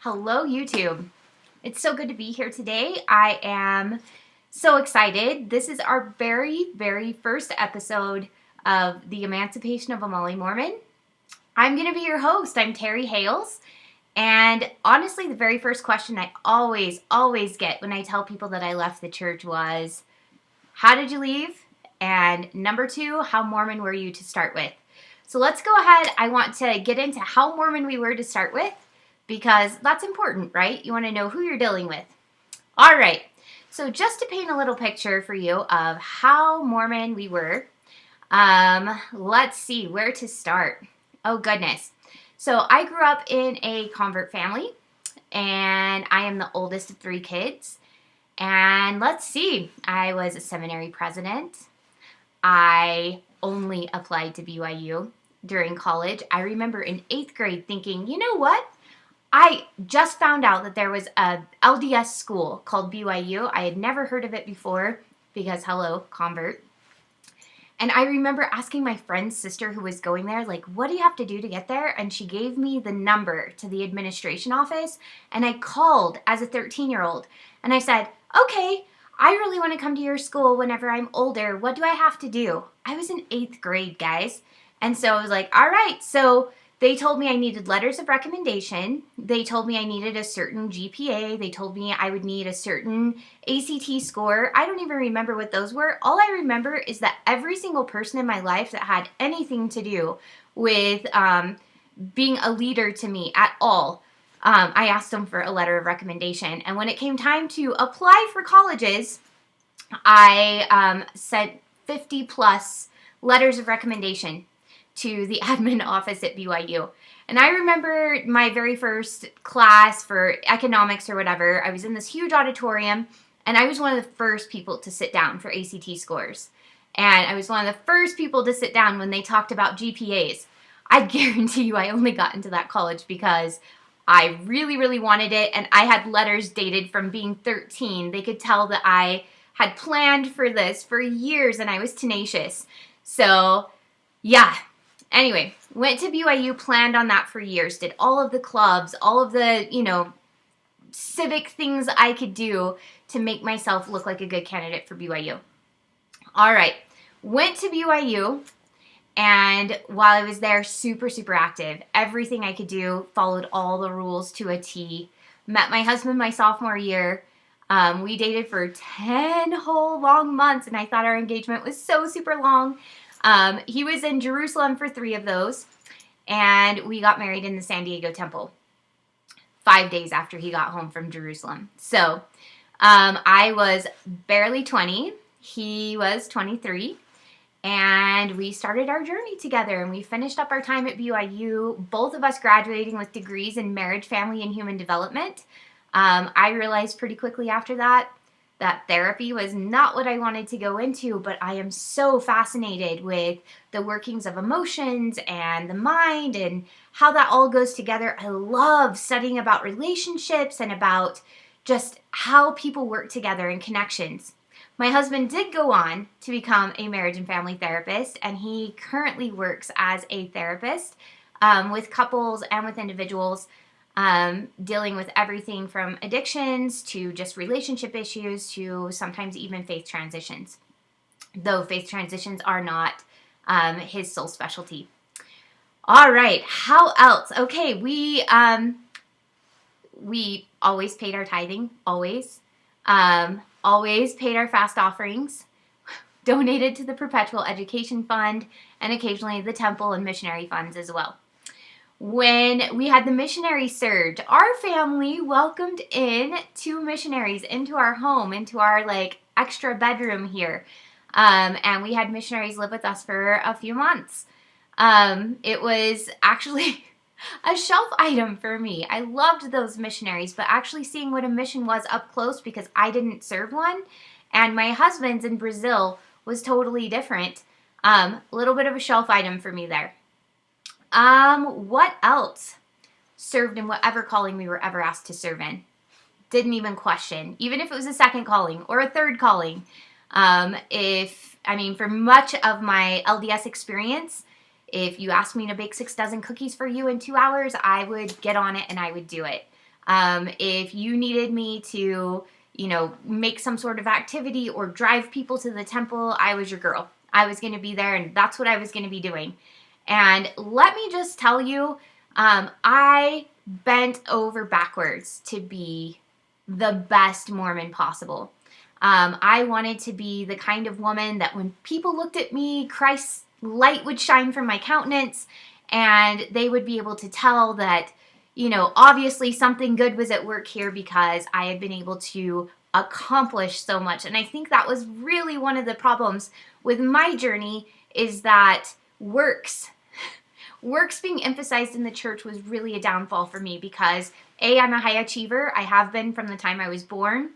Hello, YouTube. It's so good to be here today. I am so excited. This is our very first episode of the Emancipation of a Molly Mormon. I'm going to be your host. I'm Terry Hales. And honestly, the very first question I always get when I tell people that I left the church was, how did you leave? And number two, how Mormon were you to start with? So let's go ahead. I want to get into how Mormon we were to start with, because that's important, right? You want to know who you're dealing with. All right. So just to paint a little picture for you of how Mormon we were, let's see where to start. Oh, goodness. So I grew up in a convert family, and I am the oldest of three kids. And let's see, I was a seminary president. I only applied to BYU during college. I remember in 8th grade thinking, you know what? I just found out that there was a LDS school called BYU. I had never heard of it before because, hello, convert. And I remember asking my friend's sister who was going there, like, what do you have to do to get there? And she gave me the number to the administration office. And I called as a 13-year-old. And I said, okay, I really want to come to your school whenever I'm older. What do I have to do? I was in 8th grade, guys. And so I was like, all right. So they told me I needed letters of recommendation. They told me I needed a certain GPA. They told me I would need a certain ACT score. I don't even remember what those were. All I remember is that every single person in my life that had anything to do with being a leader to me at all, I asked them for a letter of recommendation. And when it came time to apply for colleges, I sent 50 plus letters of recommendation to the admin office at BYU. And I remember my very first class for economics or whatever. I was in this huge auditorium, and I was one of the first people to sit down for ACT scores. And I was one of the first people to sit down when they talked about GPAs. I guarantee you I only got into that college because I really wanted it, and I had letters dated from being 13. They could tell that I had planned for this for years, and I was tenacious. So, yeah. Anyway, went to BYU, planned on that for years, did all of the clubs, all of the, civic things I could do to make myself look like a good candidate for BYU. All right, went to BYU, and while I was there, super active. Everything I could do, followed all the rules to a T. Met my husband my sophomore year. We dated for 10 whole long months, and I thought our engagement was so super long. He was in Jerusalem for 3 of those, and we got married in the San Diego Temple 5 days after he got home from Jerusalem. So I was barely 20. He was 23, and we started our journey together, and we finished up our time at BYU, both of us graduating with degrees in marriage, family, and human development. I realized pretty quickly after that therapy was not what I wanted to go into, but I am so fascinated with the workings of emotions and the mind and how that all goes together. I love studying about relationships and about just how people work together and connections. My husband did go on to become a marriage and family therapist, and he currently works as a therapist with couples and with individuals, dealing with everything from addictions to just relationship issues to sometimes even faith transitions, though faith transitions are not his sole specialty. All right, how else? Okay, we always paid our tithing, always paid our fast offerings, donated to the Perpetual Education Fund, and occasionally the temple and missionary funds as well. When we had the missionary surge, our family welcomed in 2 missionaries into our home, into our extra bedroom here. And we had missionaries live with us for a few months. It was actually a shelf item for me. I loved those missionaries, but actually seeing what a mission was up close, because I didn't serve one, and my husband's in Brazil, was totally different. A little bit of a shelf item for me there. What else? Served in whatever calling we were ever asked to serve in. Didn't even question, even if it was a second calling or a third calling. For much of my LDS experience, if you asked me to bake 6 dozen cookies for you in 2 hours, I would get on it and I would do it. If you needed me to, make some sort of activity or drive people to the temple, I was your girl. I was going to be there, and that's what I was going to be doing. And let me just tell you, I bent over backwards to be the best Mormon possible. I wanted to be the kind of woman that when people looked at me, Christ's light would shine from my countenance, and they would be able to tell that, obviously something good was at work here because I had been able to accomplish so much. And I think that was really one of the problems with my journey, is that works being emphasized in the church was really a downfall for me because A, I'm a high achiever. I have been from the time I was born.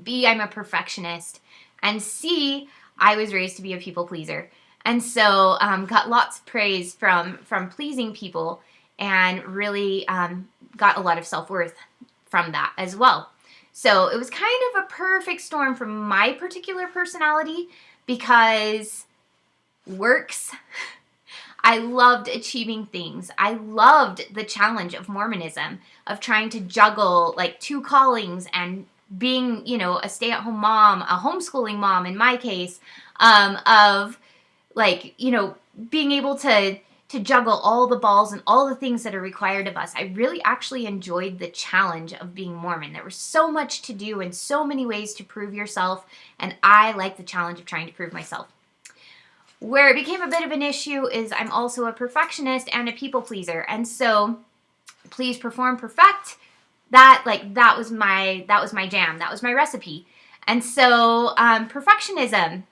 B, I'm a perfectionist. And C, I was raised to be a people pleaser. And so got lots of praise from pleasing people, and really got a lot of self-worth from that as well. So it was kind of a perfect storm for my particular personality because works. I loved achieving things. I loved the challenge of Mormonism, of trying to juggle like two callings and being, a stay-at-home mom, a homeschooling mom in my case, of like, being able to juggle all the balls and all the things that are required of us. I really actually enjoyed the challenge of being Mormon. There was so much to do and so many ways to prove yourself, and I like the challenge of trying to prove myself. Where it became a bit of an issue is I'm also a perfectionist and a people pleaser, and so please, perform, perfect. That was my jam. That was my recipe. And so perfectionism,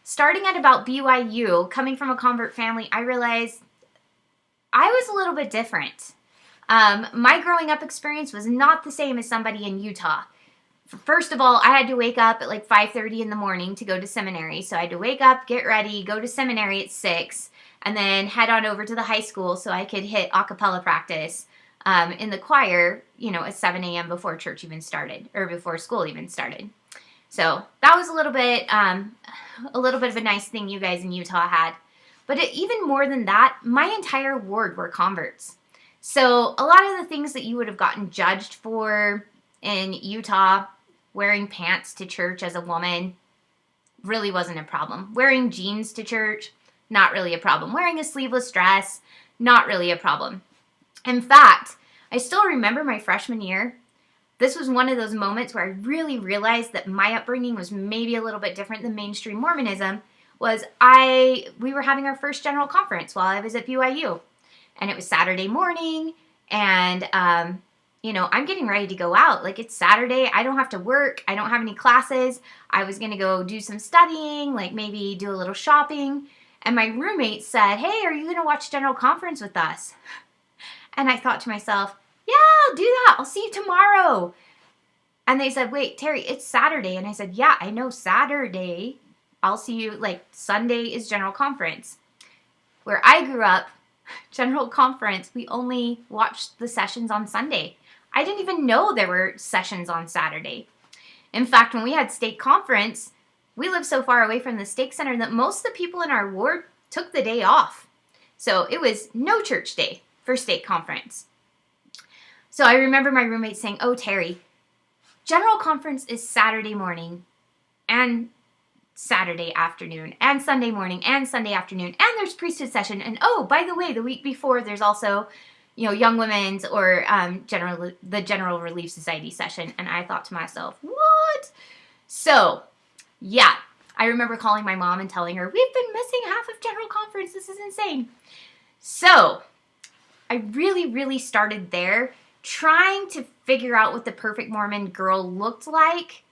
starting at about BYU, coming from a convert family, I realized I was a little bit different. My growing up experience was not the same as somebody in Utah. First of all, I had to wake up at like 5:30 in the morning to go to seminary. So I had to wake up, get ready, go to seminary at 6, and then head on over to the high school so I could hit a cappella practice in the choir, at 7 a.m. before church even started, or before school even started. So that was a little bit of a nice thing you guys in Utah had. But even more than that, my entire ward were converts. So a lot of the things that you would have gotten judged for in Utah, wearing pants to church as a woman, really wasn't a problem. Wearing jeans to church, not really a problem. Wearing a sleeveless dress, not really a problem. In fact, I still remember my freshman year. This was one of those moments where I really realized that my upbringing was maybe a little bit different than mainstream Mormonism. We were having our first general conference while I was at BYU, and it was Saturday morning, and I'm getting ready to go out. Like, it's Saturday, I don't have to work, I don't have any classes. I was gonna go do some studying, like maybe do a little shopping, and my roommate said, "Hey, are you gonna watch general conference with us?" And I thought to myself, "Yeah, I'll do that. I'll see you tomorrow." And they said, "Wait, Terry, it's Saturday." And I said, "Yeah, I know Saturday. I'll see you, like, Sunday is general conference." Where I grew up, general conference, we only watched the sessions on Sunday. I didn't even know there were sessions on Saturday. In fact, when we had stake conference, we lived so far away from the stake center that most of the people in our ward took the day off. So it was no church day for stake conference. So I remember my roommate saying, "Oh, Terry, general conference is Saturday morning and Saturday afternoon and Sunday morning and Sunday afternoon, and there's priesthood session. And oh, by the way, the week before there's also, Young Women's or the General Relief Society session." And I thought to myself, what? So, yeah, I remember calling my mom and telling her, "We've been missing half of general conference. This is insane." So I really, really started there, trying to figure out what the perfect Mormon girl looked like,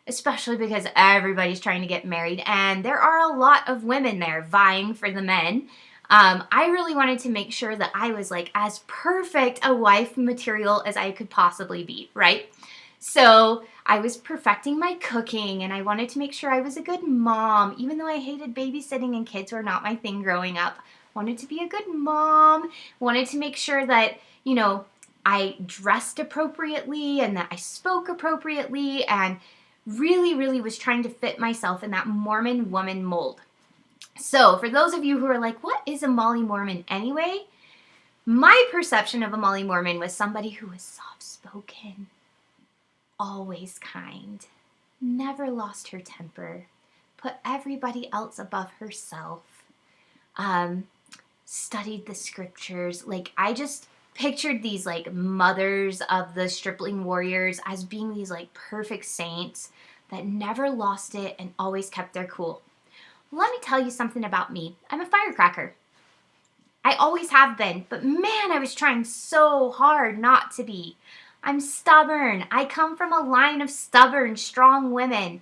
especially because everybody's trying to get married, and there are a lot of women there vying for the men. I really wanted to make sure that I was like as perfect a wife material as I could possibly be, right? So I was perfecting my cooking, and I wanted to make sure I was a good mom, even though I hated babysitting and kids were not my thing growing up. Wanted to be a good mom, wanted to make sure that, I dressed appropriately and that I spoke appropriately, and really, really was trying to fit myself in that Mormon woman mold. So for those of you who are like, what is a Molly Mormon anyway? My perception of a Molly Mormon was somebody who was soft-spoken, always kind, never lost her temper, put everybody else above herself, studied the scriptures. Like, I just pictured these like mothers of the stripling warriors as being these like perfect saints that never lost it and always kept their cool. Let me tell you something about me. I'm a firecracker. I always have been, but man, I was trying so hard not to be. I'm stubborn. I come from a line of stubborn, strong women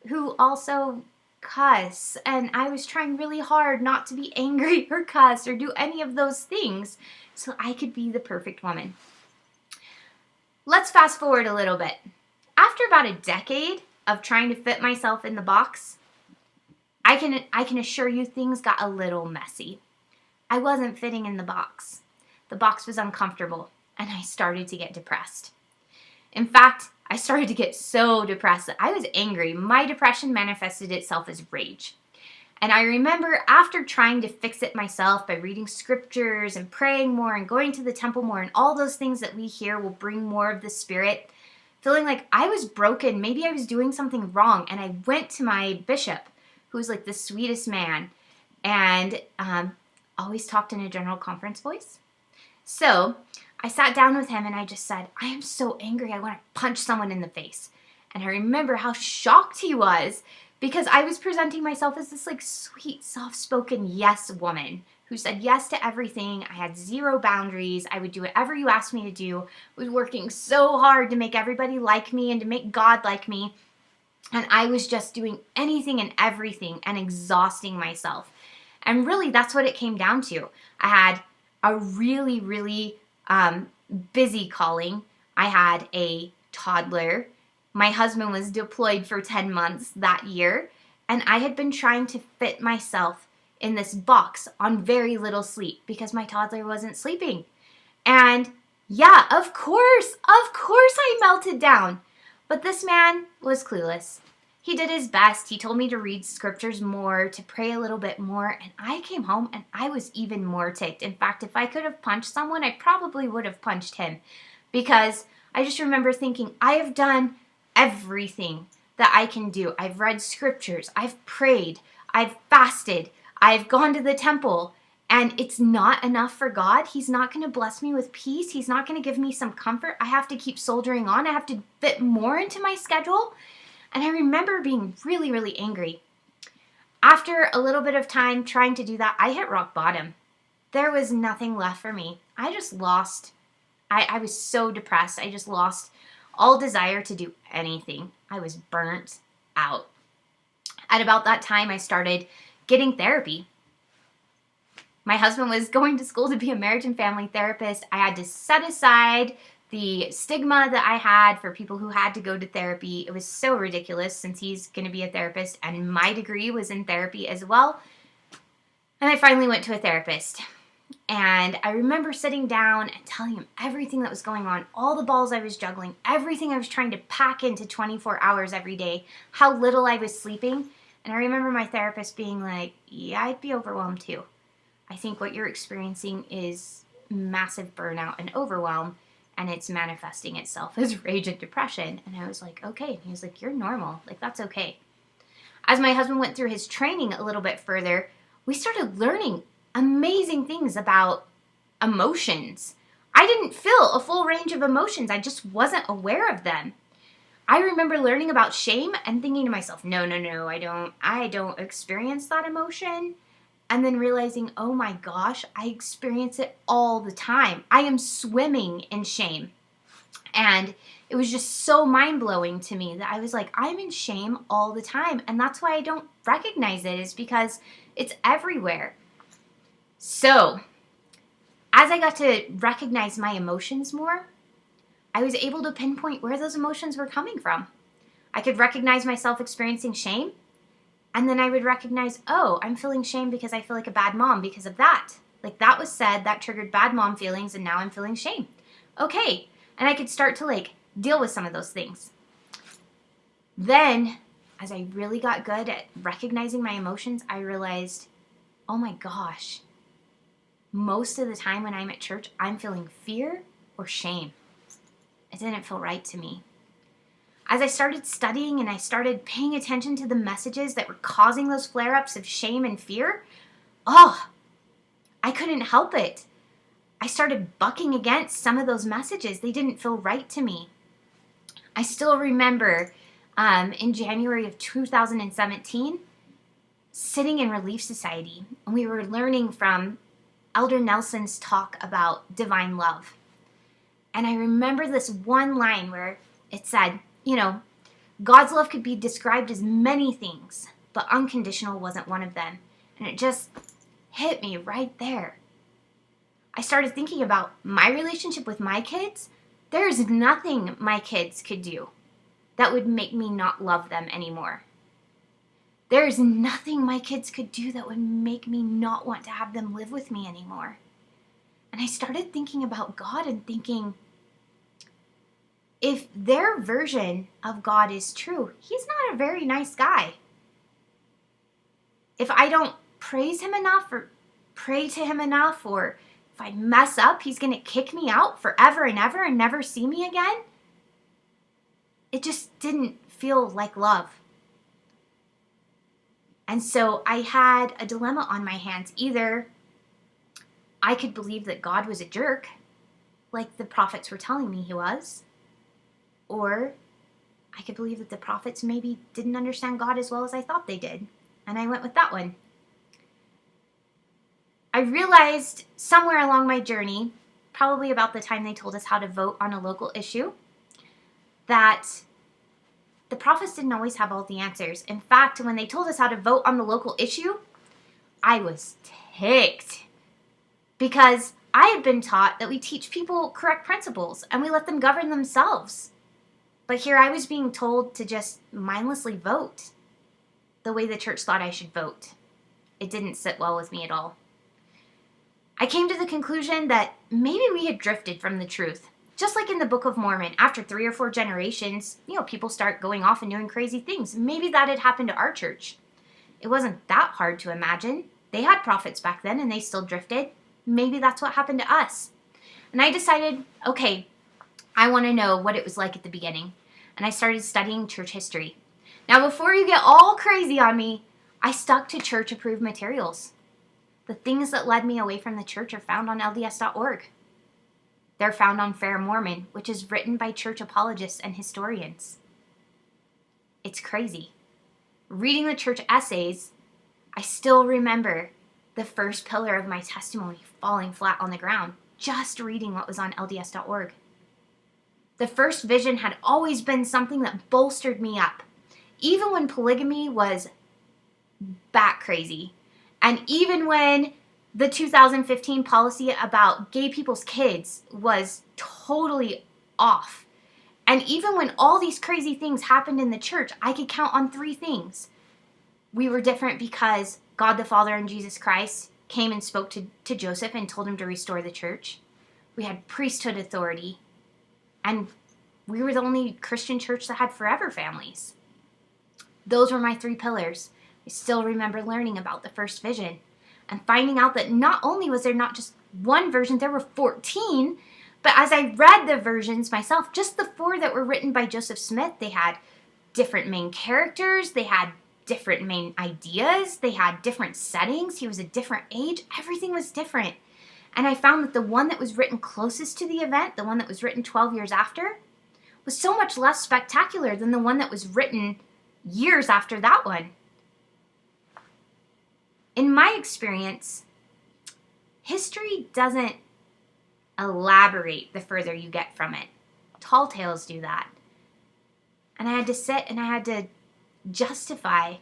who also cuss, and I was trying really hard not to be angry or cuss or do any of those things so I could be the perfect woman. Let's fast forward a little bit. After about a decade of trying to fit myself in the box, I can assure you things got a little messy. I wasn't fitting in the box. The box was uncomfortable, and I started to get depressed. In fact, I started to get so depressed that I was angry. My depression manifested itself as rage. And I remember after trying to fix it myself by reading scriptures and praying more and going to the temple more and all those things that we hear will bring more of the Spirit, feeling like I was broken, maybe I was doing something wrong, and I went to my bishop, who was like the sweetest man, and always talked in a general conference voice. So I sat down with him and I just said, I am so angry, I want to punch someone in the face. And I remember how shocked he was because I was presenting myself as this like sweet, soft-spoken yes woman who said yes to everything. I had zero boundaries. I would do whatever you asked me to do. I was working so hard to make everybody like me and to make God like me. And I was just doing anything and everything and exhausting myself. And really, that's what it came down to. I had a really, really busy calling. I had a toddler. My husband was deployed for 10 months that year. And I had been trying to fit myself in this box on very little sleep because my toddler wasn't sleeping. And yeah, of course I melted down. But this man was clueless. He did his best. He told me to read scriptures more, to pray a little bit more, and I came home and I was even more ticked. In fact, if I could have punched someone, I probably would have punched him because I just remember thinking, I have done everything that I can do. I've read scriptures, I've prayed, I've fasted, I've gone to the temple, and it's not enough for God. He's not going to bless me with peace. He's not going to give me some comfort. I have to keep soldiering on. I have to fit more into my schedule. And I remember being really, really angry. After a little bit of time trying to do that, I hit rock bottom. There was nothing left for me. I just lost. I was so depressed. I just lost all desire to do anything. I was burnt out. At about that time, I started getting therapy. My husband was going to school to be a marriage and family therapist. I had to set aside the stigma that I had for people who had to go to therapy. It was so ridiculous since he's going to be a therapist and my degree was in therapy as well. And I finally went to a therapist. And I remember sitting down and telling him everything that was going on, all the balls I was juggling, everything I was trying to pack into 24 hours every day, how little I was sleeping. And I remember my therapist being like, yeah, I'd be overwhelmed too. I think what you're experiencing is massive burnout and overwhelm. And it's manifesting itself as rage and depression. And I was like, okay. And he was like, you're normal. Like, that's okay. As my husband went through his training a little bit further, we started learning amazing things about emotions. I didn't feel a full range of emotions. I just wasn't aware of them. I remember learning about shame and thinking to myself, no, I don't experience that emotion. And then realizing, oh my gosh, I experience it all the time. I am swimming in shame. And it was just so mind-blowing to me that I was like, I'm in shame all the time. And that's why I don't recognize it, is because it's everywhere. So, as I got to recognize my emotions more, I was able to pinpoint where those emotions were coming from. I could recognize myself experiencing shame. And then I would recognize, oh, I'm feeling shame because I feel like a bad mom because of that. Like, that was said, that triggered bad mom feelings, and now I'm feeling shame. Okay. And I could start to, like, deal with some of those things. Then, as I really got good at recognizing my emotions, I realized, oh my gosh, most of the time when I'm at church, I'm feeling fear or shame. It didn't feel right to me. As I started studying and I started paying attention to the messages that were causing those flare-ups of shame and fear, I couldn't help it. I started bucking against some of those messages. They didn't feel right to me. I still remember in January of 2017, sitting in Relief Society, and we were learning from Elder Nelson's talk about divine love. And I remember this one line where it said, God's love could be described as many things, but unconditional wasn't one of them. And it just hit me right there. I started thinking about my relationship with my kids. There's nothing my kids could do that would make me not love them anymore. There's nothing my kids could do that would make me not want to have them live with me anymore. And I started thinking about God and thinking, if their version of God is true, he's not a very nice guy. If I don't praise him enough or pray to him enough, or if I mess up, he's going to kick me out forever and ever and never see me again. It just didn't feel like love. And so I had a dilemma on my hands. Either I could believe that God was a jerk, like the prophets were telling me he was, or I could believe that the prophets maybe didn't understand God as well as I thought they did. And I went with that one. I realized somewhere along my journey, probably about the time they told us how to vote on a local issue, that the prophets didn't always have all the answers. In fact, when they told us how to vote on the local issue, I was ticked. Because I had been taught that we teach people correct principles and we let them govern themselves. But here I was being told to just mindlessly vote the way the church thought I should vote. It didn't sit well with me at all. I came to the conclusion that maybe we had drifted from the truth. Just like in the Book of Mormon, after 3 or 4 generations, people start going off and doing crazy things. Maybe that had happened to our church. It wasn't that hard to imagine. They had prophets back then and they still drifted. Maybe that's what happened to us. And I decided, okay, I want to know what it was like at the beginning. And I started studying church history. Now, before you get all crazy on me, I stuck to church-approved materials. The things that led me away from the church are found on LDS.org. They're found on Fair Mormon, which is written by church apologists and historians. It's crazy. Reading the church essays, I still remember the first pillar of my testimony falling flat on the ground, just reading what was on LDS.org. The first vision had always been something that bolstered me up, even when polygamy was bat crazy. And even when the 2015 policy about gay people's kids was totally off. And even when all these crazy things happened in the church, I could count on 3 things. We were different because God the Father and Jesus Christ came and spoke to Joseph and told him to restore the church. We had priesthood authority. And we were the only Christian church that had forever families. Those were my 3 pillars. I still remember learning about the first vision and finding out that not only was there not just one version, there were 14, but as I read the versions myself, just the 4 that were written by Joseph Smith, they had different main characters, they had different main ideas, they had different settings, he was a different age, everything was different. And I found that the one that was written closest to the event, the one that was written 12 years after, was so much less spectacular than the one that was written years after that one. In my experience, history doesn't elaborate the further you get from it. Tall tales do that. And I had to sit and I had to justify,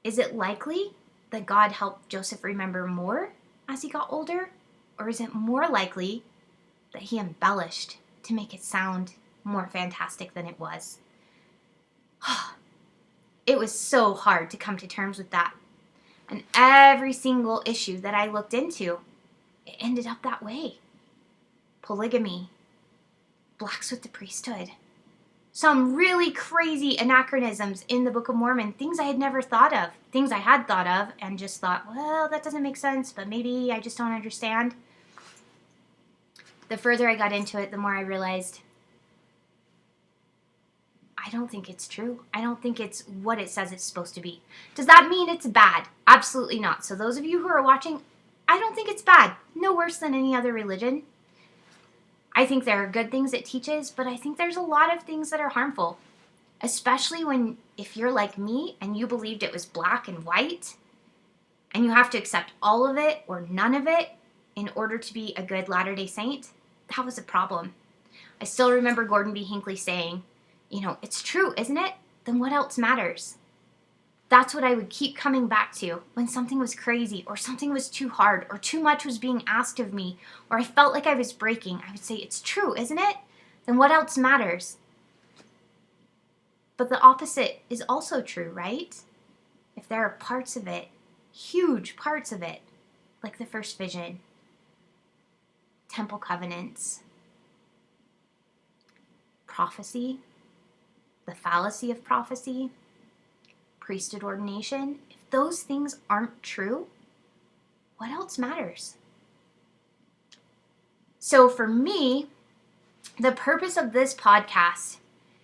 is it likely that God helped Joseph remember more as he got older? Or is it more likely that he embellished to make it sound more fantastic than it was? It was so hard to come to terms with that. And every single issue that I looked into, it ended up that way. Polygamy, blacks with the priesthood, some really crazy anachronisms in the Book of Mormon, things I had never thought of, things I had thought of and just thought, well, that doesn't make sense, but maybe I just don't understand. The further I got into it, the more I realized I don't think it's true. I don't think it's what it says it's supposed to be. Does that mean it's bad? Absolutely not. So those of you who are watching, I don't think it's bad. No worse than any other religion. I think there are good things it teaches, but I think there's a lot of things that are harmful. Especially if you're like me and you believed it was black and white, and you have to accept all of it or none of it in order to be a good Latter-day Saint, that was a problem. I still remember Gordon B. Hinckley saying, it's true, isn't it? Then what else matters? That's what I would keep coming back to when something was crazy or something was too hard or too much was being asked of me or I felt like I was breaking. I would say, it's true, isn't it? Then what else matters? But the opposite is also true, right? If there are parts of it, huge parts of it, like the first vision, temple covenants, prophecy, the fallacy of prophecy, priesthood ordination, if those things aren't true, what else matters? So for me, the purpose of this podcast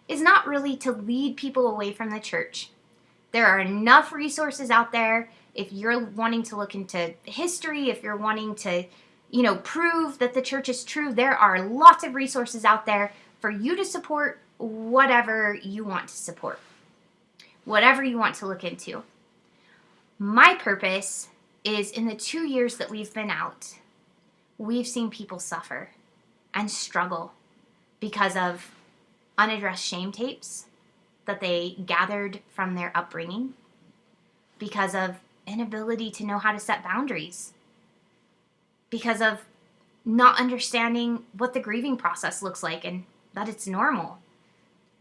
is not really to lead people away from the church. There are enough resources out there. If you're wanting to look into history, if you're wanting to, prove that the church is true, there are lots of resources out there for you to support whatever you want to support, whatever you want to look into. My purpose is in the 2 years that we've been out, we've seen people suffer and struggle because of unaddressed shame tapes that they gathered from their upbringing, because of inability to know how to set boundaries, because of not understanding what the grieving process looks like and that it's normal,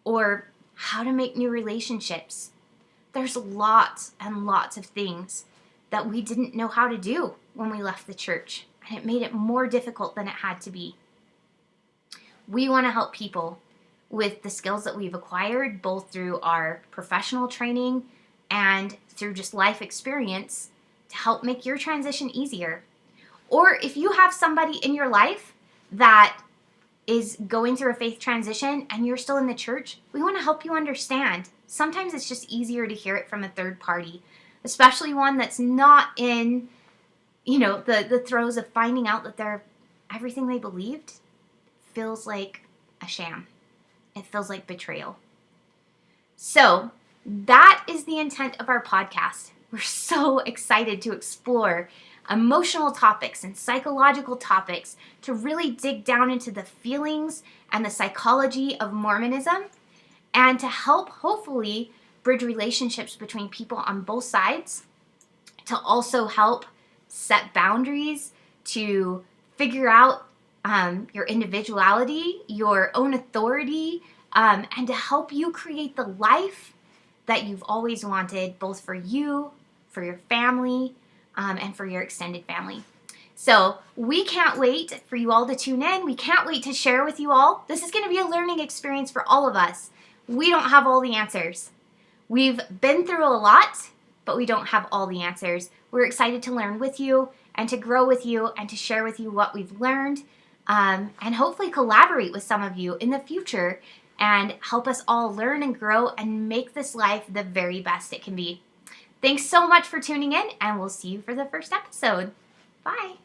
or how to make new relationships. There's lots and lots of things that we didn't know how to do when we left the church, and it made it more difficult than it had to be. We want to help people with the skills that we've acquired, both through our professional training and through just life experience, to help make your transition easier. Or if you have somebody in your life that is going through a faith transition and you're still in the church, we want to help you understand. Sometimes it's just easier to hear it from a third party, especially one that's not in, the throes of finding out that everything they believed feels like a sham. It feels like betrayal. So that is the intent of our podcast. We're so excited to explore emotional topics and psychological topics to really dig down into the feelings and the psychology of Mormonism, and to help hopefully bridge relationships between people on both sides, to also help set boundaries, to figure out your individuality, your own authority, and to help you create the life that you've always wanted, both for you, for your family, and for your extended family. So we can't wait for you all to tune in. We can't wait to share with you all. This is going to be a learning experience for all of us. We don't have all the answers. We've been through a lot, but we don't have all the answers. We're excited to learn with you and to grow with you and to share with you what we've learned, and hopefully collaborate with some of you in the future and help us all learn and grow and make this life the very best it can be. Thanks so much for tuning in, and we'll see you for the first episode. Bye.